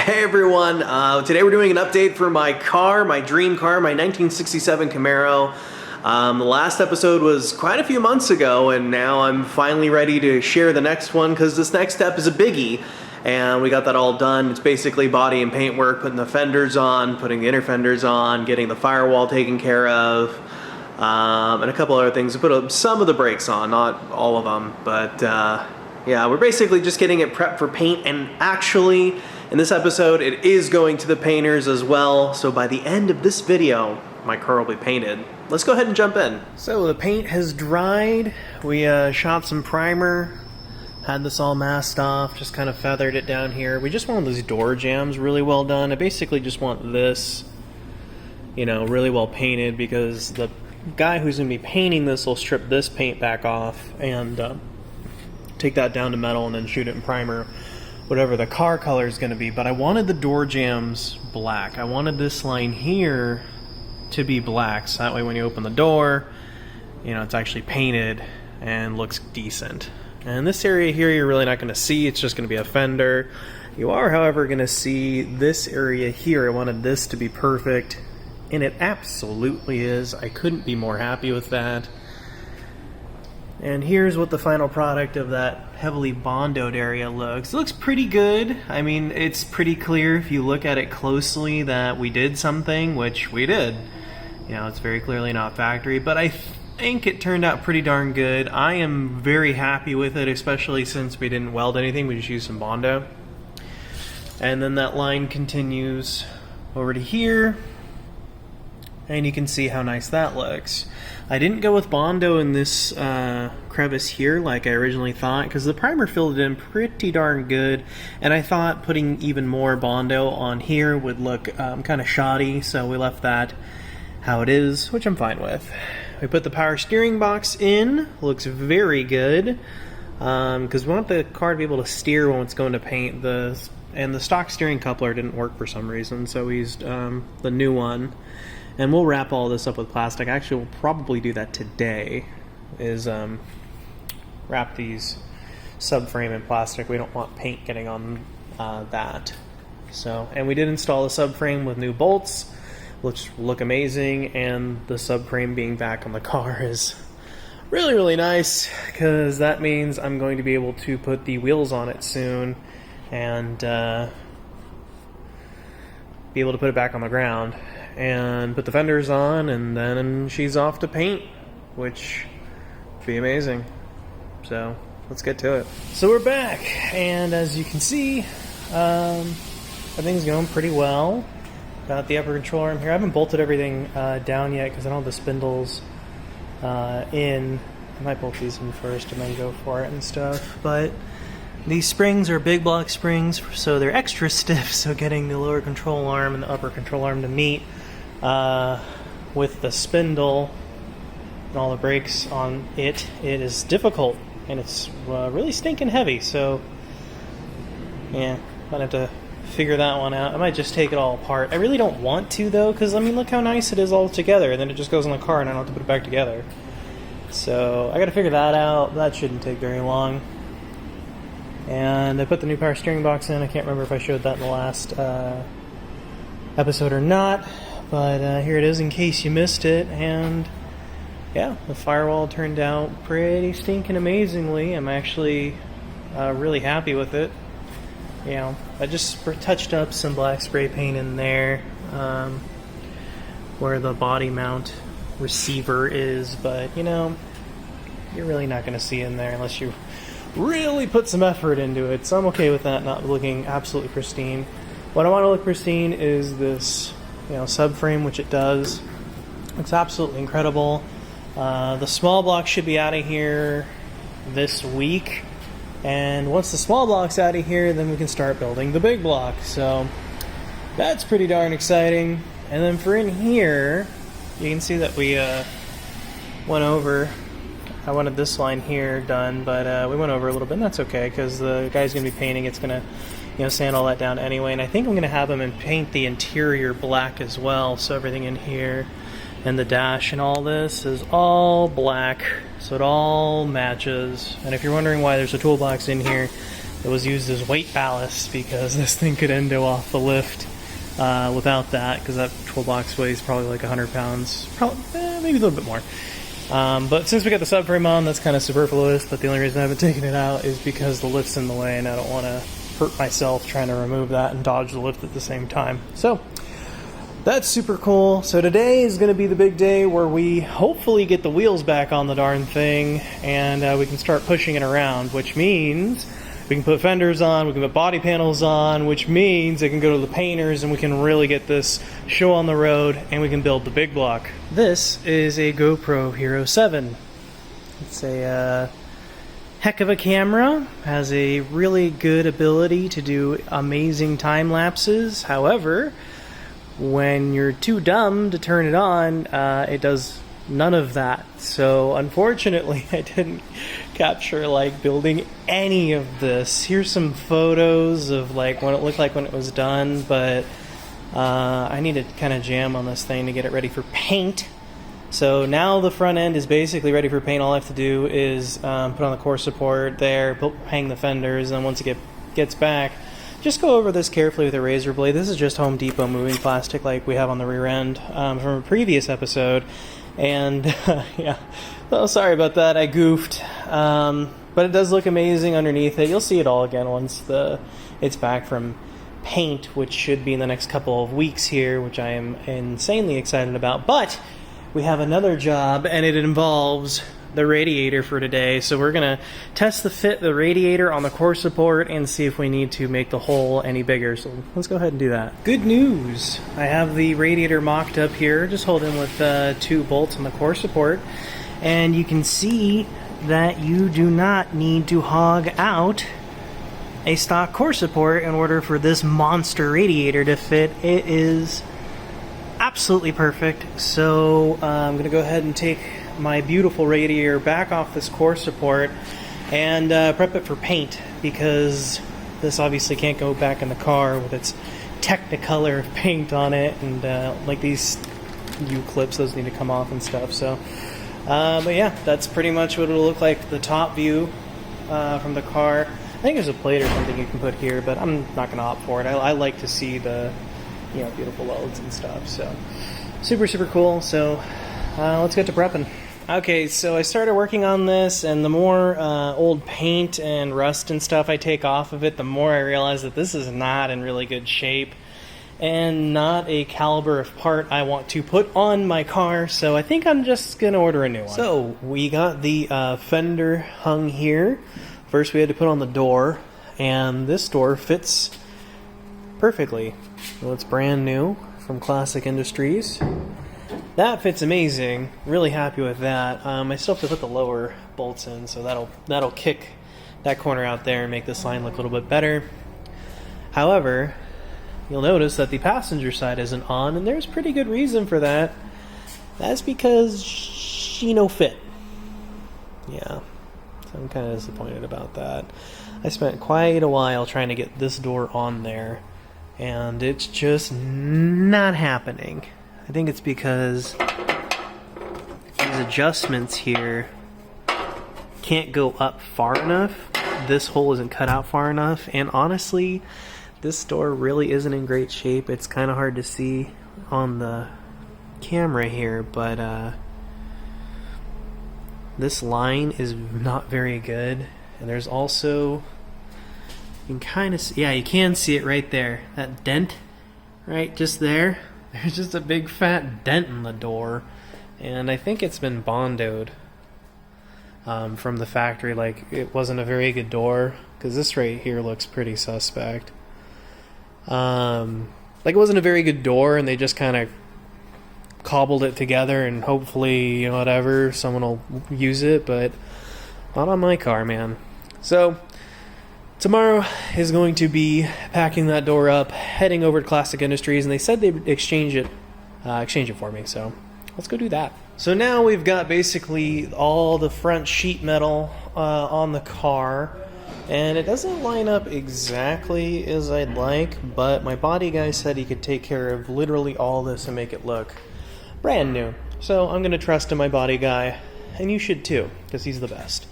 Hey everyone, today we're doing an update for my car, my dream car, my 1967 Camaro. The last episode was quite a few months ago, and now I'm finally ready to share the next one because this next step is a biggie. And we got that all done. It's basically body and paint work, putting the fenders on, putting the inner fenders on, getting the firewall taken care of, and a couple other things. We put some of the brakes on, not all of them, but yeah, we're basically just getting it prepped for paint. And actually, in this episode, it is going to the painters as well. So by the end of this video, my car will be painted. Let's go ahead and jump in. So the paint has dried. We shot some primer, had this all masked off, just kind of feathered it down here. We just want these door jambs really well done. I basically just want this, you know, really well painted, because the guy who's going to be painting this will strip this paint back off and take that down to metal and then shoot it in primer, whatever the car color is going to be. But I wanted the door jambs black. I wanted this line here to be black, so that way when you open the door, you know, it's actually painted and looks decent. And this area here you're really not going to see, it's just going to be a fender. You are, however, going to see this area here. I wanted this to be perfect, and it absolutely is. I couldn't be more happy with that. And here's what the final product of that heavily bondoed area looks. It looks pretty good. I mean, it's pretty clear if you look at it closely that we did something, which we did. You know, it's very clearly not factory, but I think it turned out pretty darn good. I am very happy with it, especially since we didn't weld anything, we just used some Bondo. And then that line continues over to here, and you can see how nice that looks. I didn't go with Bondo in this crevice here like I originally thought, because the primer filled it in pretty darn good, and I thought putting even more Bondo on here would look kind of shoddy, so we left that how it is, which I'm fine with. We put the power steering box in, looks very good, because we want the car to be able to steer when it's going to paint. And the stock steering coupler didn't work for some reason, so we used the new one. And we'll wrap all this up with plastic. Actually, we'll probably do that today, is wrap these subframe in plastic. We don't want paint getting on that. So, and we did install a subframe with new bolts, which look amazing, and the subframe being back on the car is really, really nice, because that means I'm going to be able to put the wheels on it soon and be able to put it back on the ground and put the fenders on, and then she's off to paint, which would be amazing. So let's get to it. So we're back, and as you can see, everything's going pretty well. Got the upper control arm here. I haven't bolted everything down yet because I don't have the spindles in. I might bolt these in first and then go for it and stuff. But these springs are big block springs, so they're extra stiff, so getting the lower control arm and the upper control arm to meet with the spindle and all the brakes on it is difficult, and it's really stinking heavy, so yeah, might have to figure that one out. I might just take it all apart. I really don't want to, though, because I mean, look how nice it is all together, and then it just goes in the car and I don't have to put it back together. So I gotta figure that out. That shouldn't take very long. And I put the new power steering box in. I can't remember if I showed that in the last episode or not, but here it is in case you missed it. And yeah, the firewall turned out pretty stinking amazingly. I'm actually really happy with it. You know, I just touched up some black spray paint in there where the body mount receiver is, but you know, you're really not going to see in there unless you really put some effort into it, so I'm okay with that not looking absolutely pristine. What I want to look pristine is this, you know, subframe, which it does. It's absolutely incredible. The small block should be out of here this week, and once the small block's out of here, then we can start building the big block, so that's pretty darn exciting. And then for in here, you can see that we went over. I wanted this line here done, but we went over a little bit, and that's okay, because the guy's going to be painting. It's going to, you know, sand all that down anyway, and I think I'm going to have him paint the interior black as well, so everything in here and the dash and all this is all black, so it all matches. And if you're wondering why there's a toolbox in here, it was used as weight ballast because this thing could endo off the lift without that, because that toolbox weighs probably like 100 pounds, probably, maybe a little bit more. But since we got the subframe on, that's kind of superfluous, but the only reason I haven't taken it out is because the lift's in the way and I don't want to hurt myself trying to remove that and dodge the lift at the same time. So that's super cool. So today is going to be the big day where we hopefully get the wheels back on the darn thing and we can start pushing it around, which means we can put fenders on, we can put body panels on, which means I can go to the painters and we can really get this show on the road and we can build the big block. This is a GoPro Hero 7. It's a heck of a camera, has a really good ability to do amazing time lapses. However, when you're too dumb to turn it on, it does none of that. So unfortunately, I didn't capture like building any of this. Here's some photos of like what it looked like when it was done, but I need to kind of jam on this thing to get it ready for paint. So now the front end is basically ready for paint. All I have to do is put on the core support there, hang the fenders, and once it gets back, just go over this carefully with a razor blade. This is just Home Depot moving plastic like we have on the rear end from a previous episode. And yeah, oh, sorry about that, I goofed. But it does look amazing underneath it. You'll see it all again once it's back from paint, which should be in the next couple of weeks here, which I am insanely excited about. But we have another job, and it involves the radiator for today. So we're going to test the fit of the radiator on the core support and see if we need to make the hole any bigger. So let's go ahead and do that. Good news! I have the radiator mocked up here, just holding with 2 bolts on the core support. And you can see that you do not need to hog out a stock core support in order for this monster radiator to fit. It is absolutely perfect. So I'm going to go ahead and take my beautiful radiator back off this core support and prep it for paint, because this obviously can't go back in the car with its Technicolor of paint on it, and like these U-clips, those need to come off and stuff. So but yeah, that's pretty much what it'll look like, the top view from the car. I think there's a plate or something you can put here, but I'm not going to opt for it. I like to see the beautiful welds and stuff. So super cool. So let's get to prepping. Okay, so I started working on this, and the more old paint and rust and stuff I take off of it, the more I realize that this is not in really good shape and not a caliber of part I want to put on my car, so I think I'm just going to order a new one. So we got the fender hung here. First we had to put on the door, and this door fits perfectly. Well, it's brand new from Classic Industries. That fits amazing. Really happy with that. I still have to put the lower bolts in, so that'll kick that corner out there and make this line look a little bit better. However, you'll notice that the passenger side isn't on, and there's pretty good reason for that. That's because she no fit. Yeah, so I'm kind of disappointed about that. I spent quite a while trying to get this door on there, and it's just not happening. I think it's because these adjustments here can't go up far enough. This hole isn't cut out far enough, and honestly, this door really isn't in great shape. It's kind of hard to see on the camera here, but this line is not very good. And there's also, you can kind of see, yeah, you can see it right there. That dent, right just there. There's just a big fat dent in the door, and I think it's been bondoed from the factory. Like, it wasn't a very good door, because this right here looks pretty suspect. Like, it wasn't a very good door, and they just kind of cobbled it together, and hopefully, whatever, someone will use it, but not on my car, man. So tomorrow is going to be packing that door up, heading over to Classic Industries, and they said they'd exchange it for me, so let's go do that. So now we've got basically all the front sheet metal on the car, and it doesn't line up exactly as I'd like, but my body guy said he could take care of literally all this and make it look brand new. So I'm going to trust in my body guy, and you should too, because he's the best.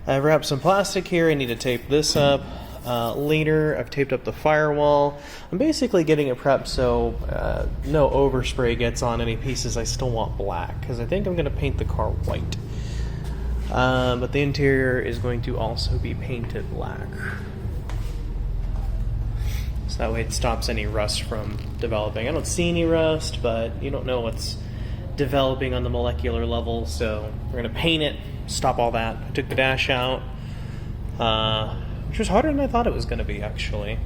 I wrapped some plastic here. I need to tape this up. later. I've taped up the firewall. I'm basically getting it prepped so no overspray gets on any pieces I still want black, because I think I'm going to paint the car white. But the interior is going to also be painted black. So that way it stops any rust from developing. I don't see any rust, but you don't know what's developing on the molecular level, so we're going to paint it, stop all that. I took the dash out, which was harder than I thought it was going to be, actually.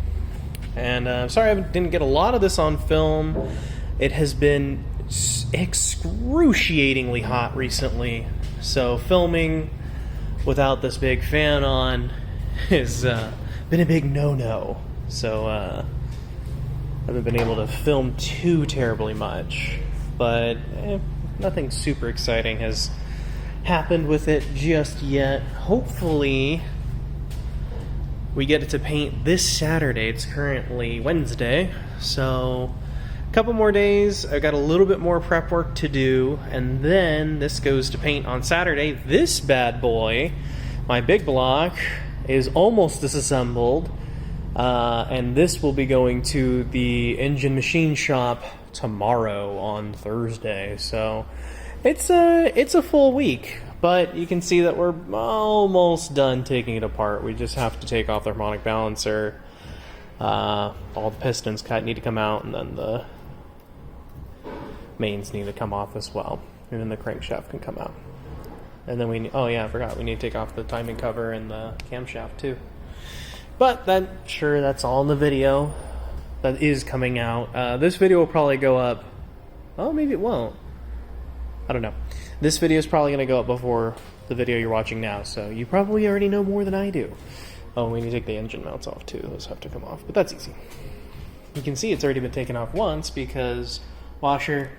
And I'm sorry I didn't get a lot of this on film. It has been excruciatingly hot recently, so filming without this big fan on has been a big no-no. So I haven't been able to film too terribly much, but nothing super exciting has happened with it just yet. Hopefully we get it to paint this Saturday. It's currently Wednesday, so a couple more days. I've got a little bit more prep work to do, and then this goes to paint on Saturday. This bad boy, my big block, is almost disassembled, and this will be going to the engine machine shop tomorrow on Thursday. So it's a full week, but you can see that we're almost done taking it apart. We just have to take off the harmonic balancer. All the pistons need to come out, and then the mains need to come off as well, and then the crankshaft can come out. And then I forgot, we need to take off the timing cover and the camshaft too. But that's all in the video that is coming out. This video will probably go up, oh, maybe it won't, I don't know. This video is probably going to go up before the video you're watching now, so you probably already know more than I do. Oh, we need to take the engine mounts off too. Those have to come off, but that's easy. You can see it's already been taken off once because washer,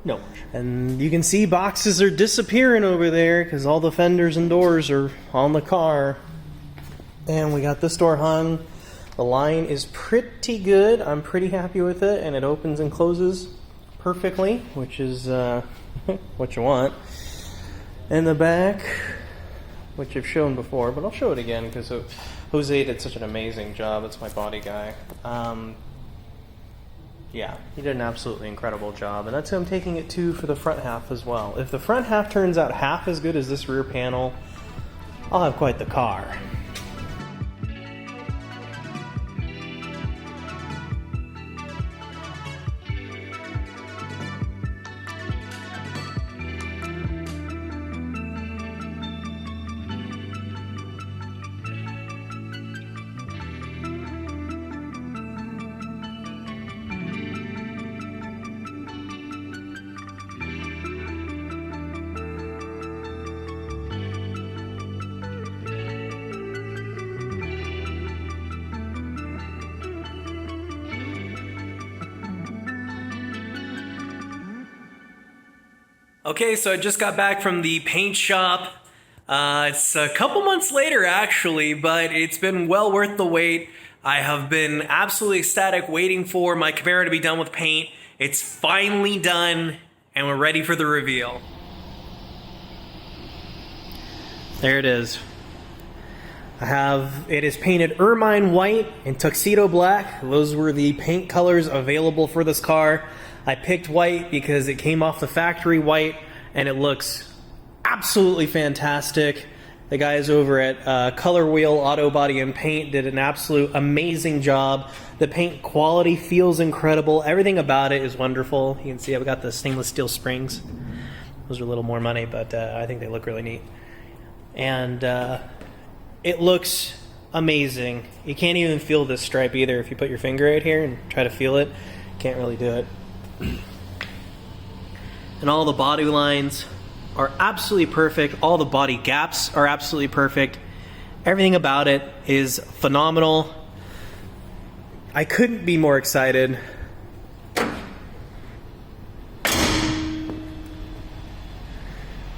no washer. And you can see boxes are disappearing over there because all the fenders and doors are on the car. And we got this door hung. The line is pretty good. I'm pretty happy with it, and it opens and closes perfectly, which is what you want. In the back, which I've shown before, but I'll show it again because Jose did such an amazing job. It's my body guy. Yeah, he did an absolutely incredible job, and that's who I'm taking it to for the front half as well. If the front half turns out half as good as this rear panel, I'll have quite the car. Okay, so I just got back from the paint shop. It's a couple months later, actually, but it's been well worth the wait. I have been absolutely ecstatic waiting for my Camaro to be done with paint. It's finally done, and we're ready for the reveal. There it is. It is painted ermine white and tuxedo black. Those were the paint colors available for this car. I picked white because it came off the factory white, and it looks absolutely fantastic. The guys over at Color Wheel Auto Body and Paint did an absolute amazing job. The paint quality feels incredible. Everything about it is wonderful. You can see I've got the stainless steel springs. Those are a little more money, but I think they look really neat. And it looks amazing. You can't even feel this stripe either. If you put your finger right here and try to feel it, you can't really do it. And all the body lines are absolutely perfect. All the body gaps are absolutely perfect. Everything about it is phenomenal. I couldn't be more excited.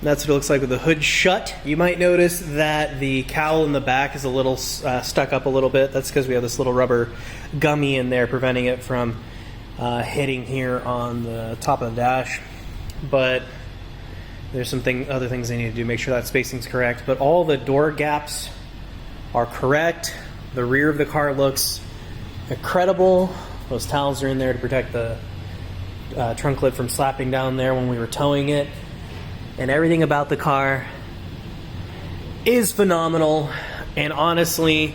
That's what it looks like with the hood shut. You might notice that the cowl in the back is a little stuck up a little bit. That's because we have this little rubber gummy in there preventing it from hitting here on the top of the dash. But there's some other things they need to do, make sure that spacing's correct. But all the door gaps are correct. The rear of the car looks incredible. Those towels are in there to protect the trunk lid from slapping down there when we were towing it. And everything about the car is phenomenal. And honestly,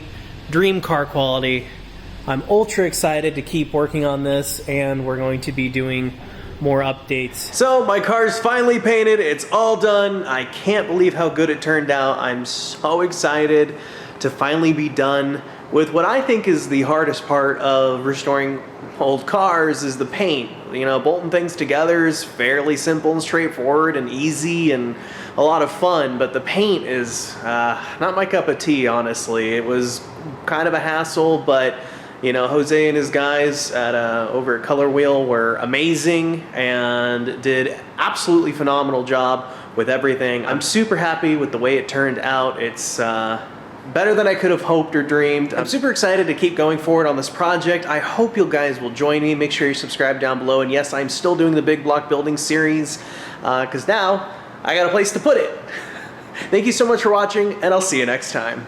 dream car quality. I'm ultra excited to keep working on this, and we're going to be doing more updates. So my car's finally painted. It's all done. I can't believe how good it turned out. I'm so excited to finally be done with what I think is the hardest part of restoring old cars is the paint. You know, bolting things together is fairly simple and straightforward and easy and a lot of fun, but the paint is not my cup of tea, honestly. It was kind of a hassle, but you know, Jose and his guys over at Color Wheel were amazing and did absolutely phenomenal job with everything. I'm super happy with the way it turned out. It's better than I could have hoped or dreamed. I'm super excited to keep going forward on this project. I hope you guys will join me. Make sure you subscribe down below. And yes, I'm still doing the big block building series because now I got a place to put it. Thank you so much for watching, and I'll see you next time.